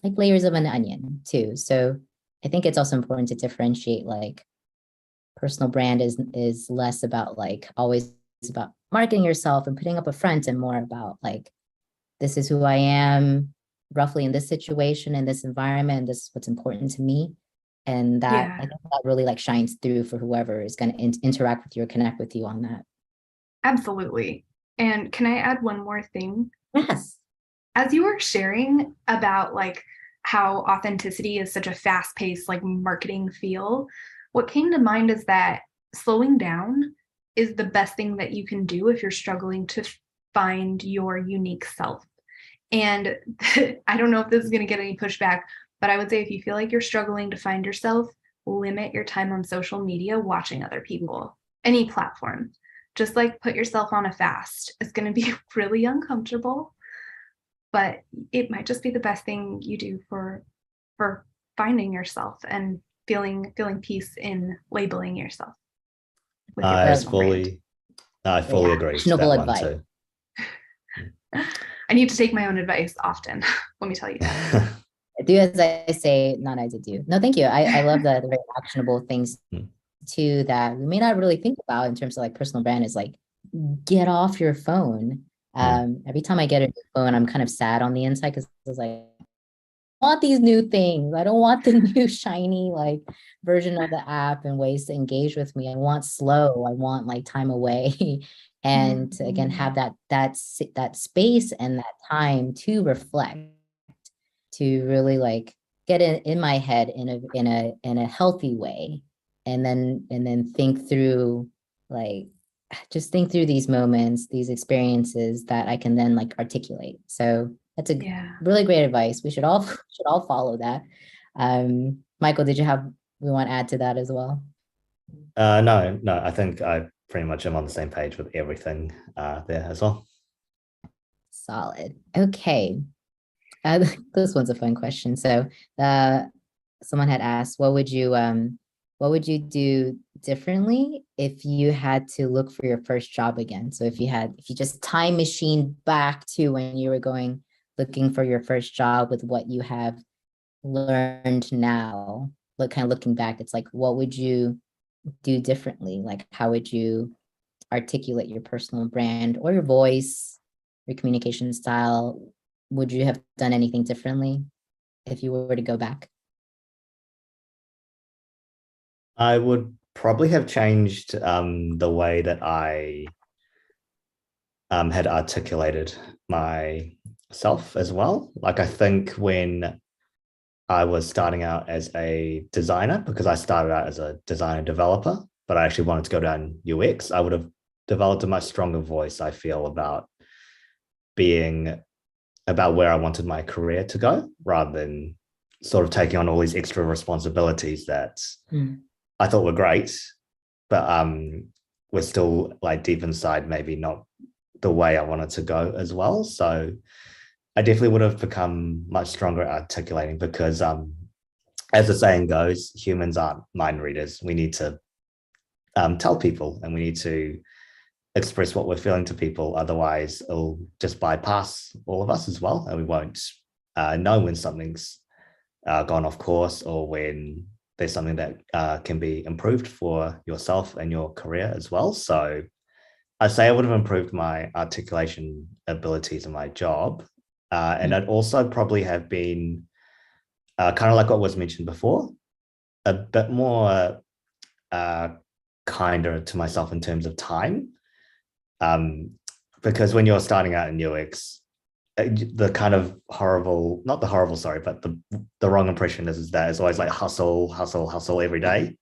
layers of an onion too. So I think it's also important to differentiate, like personal brand is less about like always about marketing yourself and putting up a front, and more about like, this is who I am roughly in this situation, in this environment, and this is what's important to me. And that, I think that really like shines through for whoever is going to interact with you or connect with you on that. Absolutely. And can I add one more thing? Yes. As you were sharing about like how authenticity is such a fast-paced like marketing feel, what came to mind is that slowing down is the best thing that you can do if you're struggling to find your unique self. And I don't know if this is going to get any pushback, but I would say if you feel like you're struggling to find yourself, limit your time on social media watching other people, any platform. Just like put yourself on a fast. It's going to be really uncomfortable, but it might just be the best thing you do for finding yourself and feeling peace in labeling yourself. I fully agree with that advice. One too. I need to take my own advice often. Let me tell you. Do as I say, not as I do. No, thank you. I love the very actionable things too that we may not really think about in terms of like personal brand is like, get off your phone. Every time I get a new phone, I'm kind of sad on the inside because it's like, I want these new things. I don't want the new shiny like version of the app and ways to engage with me. I want slow. I want like time away. And to, again, have that space and that time to reflect, to really like get in my head in a healthy way, and then think through, like, just think through these moments, these experiences that I can then like articulate. So that's a really great advice. We should all follow that. Michael, we want to add to that as well? No, I think I pretty much am on the same page with everything there as well. Solid. Okay. This one's a fun question. So someone had asked, what would you do differently if you had to look for your first job again? So if you just time machine back to when you were looking for your first job with what you have learned now, looking back, it's like, what would you do differently? Like, how would you articulate your personal brand or your voice, your communication style? Would you have done anything differently if you were to go back? I would probably have changed the way that I had articulated myself as well. Like, I think when I was starting out as a designer, because I started out as a designer developer, but I actually wanted to go down UX, I would have developed a much stronger voice, I feel, about where I wanted my career to go, rather than sort of taking on all these extra responsibilities that I thought were great, but we're still like deep inside maybe not the way I wanted to go as well. So I definitely would have become much stronger at articulating, because as the saying goes, humans aren't mind readers. We need to tell people, and we need to express what we're feeling to people. Otherwise, it'll just bypass all of us as well, and we won't know when something's gone off course, or when there's something that can be improved for yourself and your career as well. So I'd say I would have improved my articulation abilities in my job. And I'd also probably have been kind of like what was mentioned before, a bit more kinder to myself in terms of time. Because when you're starting out in UX, the kind of horrible, not the horrible, sorry, but the wrong impression is that it's always like hustle, hustle, hustle every day.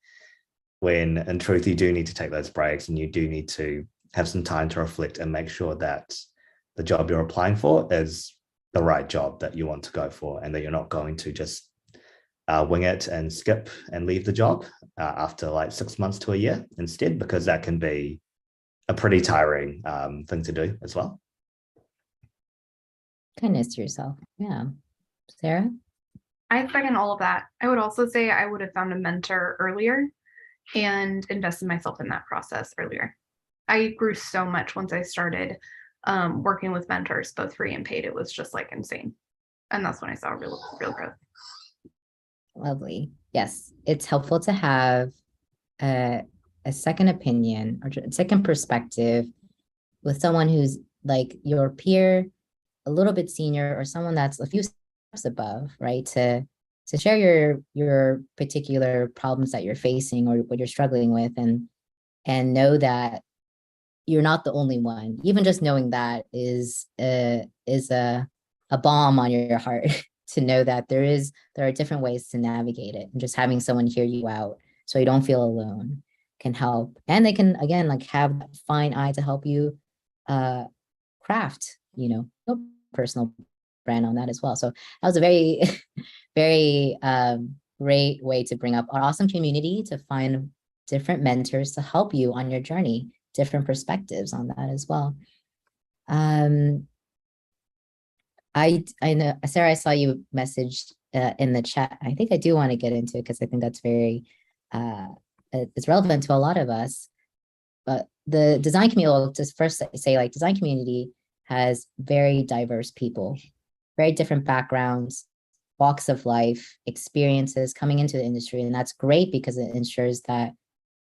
When in truth, you do need to take those breaks, and you do need to have some time to reflect and make sure that the job you're applying for is the right job that you want to go for, and that you're not going to just wing it and skip and leave the job after like 6 months to a year instead, because that can be a pretty tiring thing to do as well. Kindness to yourself. Yeah. Sarah? I second all of that. I would also say I would have found a mentor earlier and invested myself in that process earlier. I grew so much once I started working with mentors, both free and paid. It was just like insane. And that's when I saw real growth. Lovely. Yes, it's helpful to have a second opinion or a second perspective with someone who's like your peer, a little bit senior, or someone that's a few steps above, right? To share your particular problems that you're facing or what you're struggling with, and know that you're not the only one. Even just knowing that is a balm on your heart to know that there are different ways to navigate it, and just having someone hear you out so you don't feel alone can help. And they can, again, like have that fine eye to help you craft, your personal brand on that as well. So that was a very, very great way to bring up our awesome community, to find different mentors to help you on your journey, different perspectives on that as well. I know, Sarah, I saw you messaged in the chat. I think I do want to get into it because I think that's very, it's relevant to a lot of us. But the design community, I'll just first say, like, design community has very diverse people, very different backgrounds, walks of life, experiences coming into the industry. And that's great because it ensures that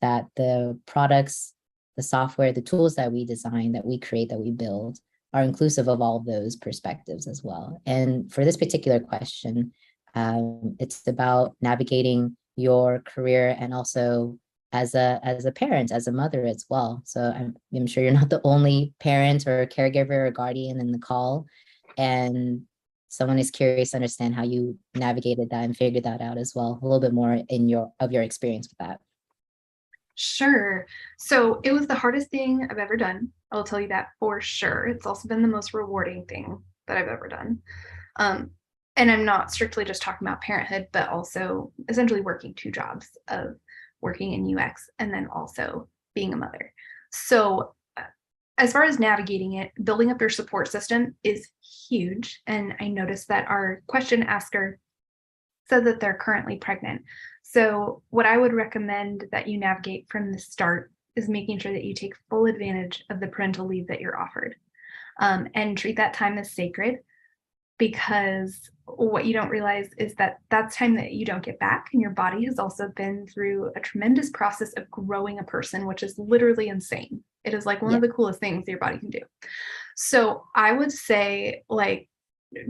the products, the software, the tools that we design, that we create, that we build are inclusive of all of those perspectives as well. And for this particular question, it's about navigating your career and also as a parent, as a mother as well. So I'm sure you're not the only parent or caregiver or guardian in the call, and someone is curious to understand how you navigated that and figured that out as well, a little bit more of your experience with that. Sure. So it was the hardest thing I've ever done. I'll tell you that for sure. It's also been the most rewarding thing that I've ever done. And I'm not strictly just talking about parenthood, but also essentially working two jobs of working in UX and then also being a mother. So as far as navigating it, building up your support system is huge. And I noticed that our question asker said that they're currently pregnant. So what I would recommend that you navigate from the start is making sure that you take full advantage of the parental leave that you're offered, and treat that time as sacred, because what you don't realize is that that's time that you don't get back, and your body has also been through a tremendous process of growing a person, which is literally insane. It is like one of the coolest things your body can do. So I would say, like,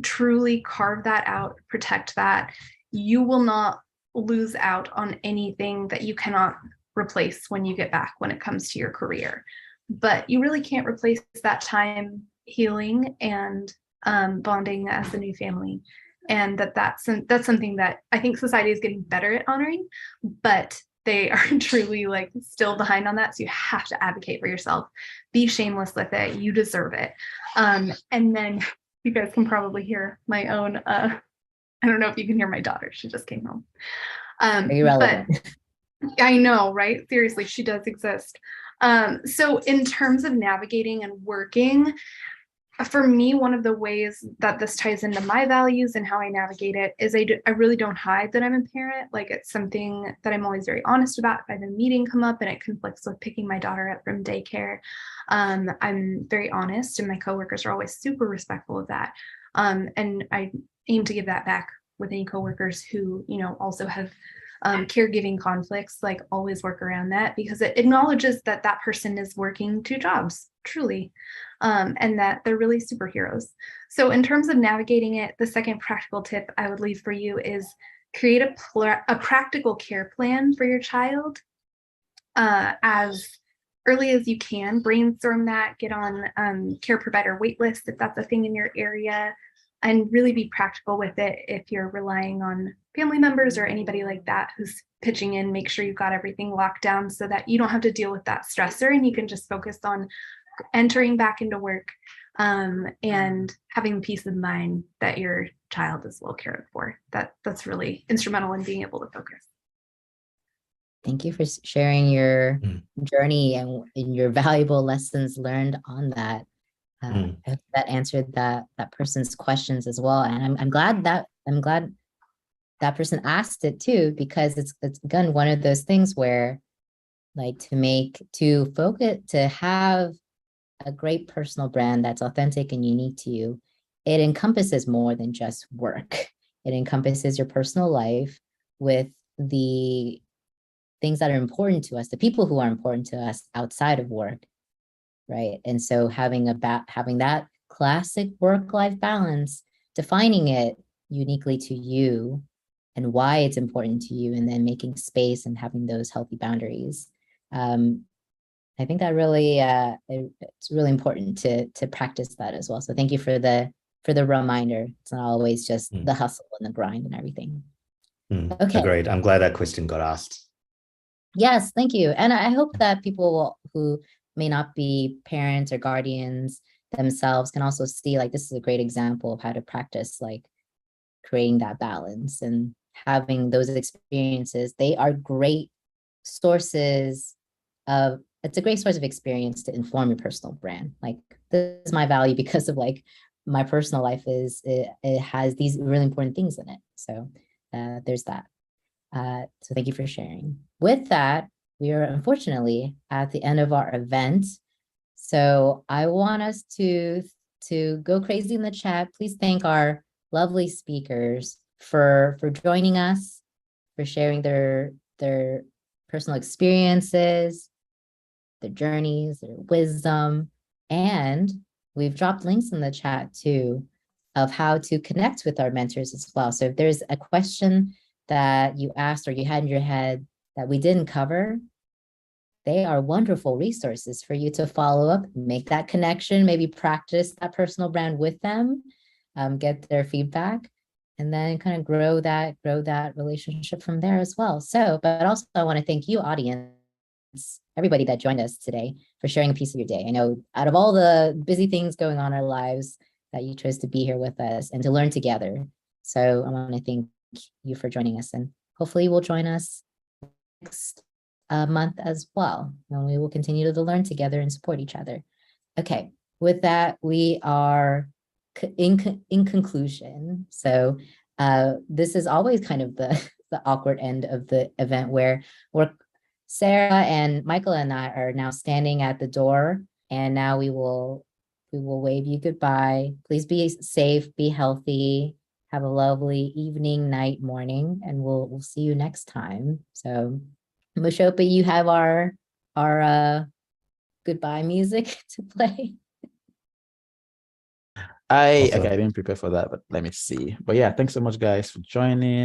truly carve that out, protect that. You will not lose out on anything that you cannot replace when you get back when it comes to your career. But you really can't replace that time healing and bonding as a new family. And that's something that I think society is getting better at honoring, but they are truly like still behind on that. So you have to advocate for yourself, be shameless with it. You deserve it. And then you guys can probably hear my own, I don't know if you can hear my daughter. She just came home. But I know, right? Seriously, she does exist. So in terms of navigating and working, for me, one of the ways that this ties into my values and how I navigate it is I really don't hide that I'm a parent. Like, it's something that I'm always very honest about. If I have a meeting come up and it conflicts with picking my daughter up from daycare, I'm very honest, and my coworkers are always super respectful of that. And I aim to give that back with any coworkers who, also have caregiving conflicts. Like, always work around that, because it acknowledges that that person is working two jobs, truly, and that they're really superheroes. So in terms of navigating it, the second practical tip I would leave for you is create a practical care plan for your child as early as you can. Brainstorm that, get on care provider wait list if that's a thing in your area, and really be practical with it. If you're relying on family members or anybody like that who's pitching in, make sure you've got everything locked down so that you don't have to deal with that stressor, and you can just focus on entering back into work and having peace of mind that your child is well cared for. That's really instrumental in being able to focus. Thank you for sharing your journey and your valuable lessons learned on that. I hope that answered that person's questions as well. And I'm glad that person asked it too, because it's again one of those things where, like, to have a great personal brand that's authentic and unique to you, it encompasses more than just work. It encompasses your personal life with the things that are important to us, the people who are important to us outside of work, right? And so having that classic work-life balance, defining it uniquely to you and why it's important to you, and then making space and having those healthy boundaries. I think that really it's really important to practice that as well. So thank you for the reminder. It's not always just the hustle and the grind and everything. Okay. Agreed. I'm glad that question got asked. Yes, thank you. And I hope that people who may not be parents or guardians themselves can also see, like, this is a great example of how to practice, like, creating that balance and having those experiences. They are great sources of, it's a great source of experience to inform your personal brand. Like, this is my value because of, like, my personal life it has these really important things in it. So there's that. So thank you for sharing. With that, we are unfortunately at the end of our event. So I want us to go crazy in the chat. Please thank our lovely speakers for joining us, for sharing their personal experiences, their journeys, their wisdom. And we've dropped links in the chat too of how to connect with our mentors as well. So if there's a question that you asked or you had in your head that we didn't cover, they are wonderful resources for you to follow up, make that connection, maybe practice that personal brand with them, get their feedback, and then kind of grow that relationship from there as well. So, but also I want to thank you, audience, everybody that joined us today, for sharing a piece of your day. I know out of all the busy things going on in our lives, that you chose to be here with us and to learn together. So I want to thank you for joining us, and hopefully you will join us next month as well, and we will continue to learn together and support each other. Okay, with that, we are in conclusion. So this is always kind of the awkward end of the event, where Sarah and Michael and I are now standing at the door, and now we will wave you goodbye. Please be safe, be healthy, have a lovely evening, night, morning, and we'll see you next time. So Mashopa, you have our goodbye music to play. Okay, I didn't prepare for that, but let me see. But yeah, thanks so much, guys, for joining.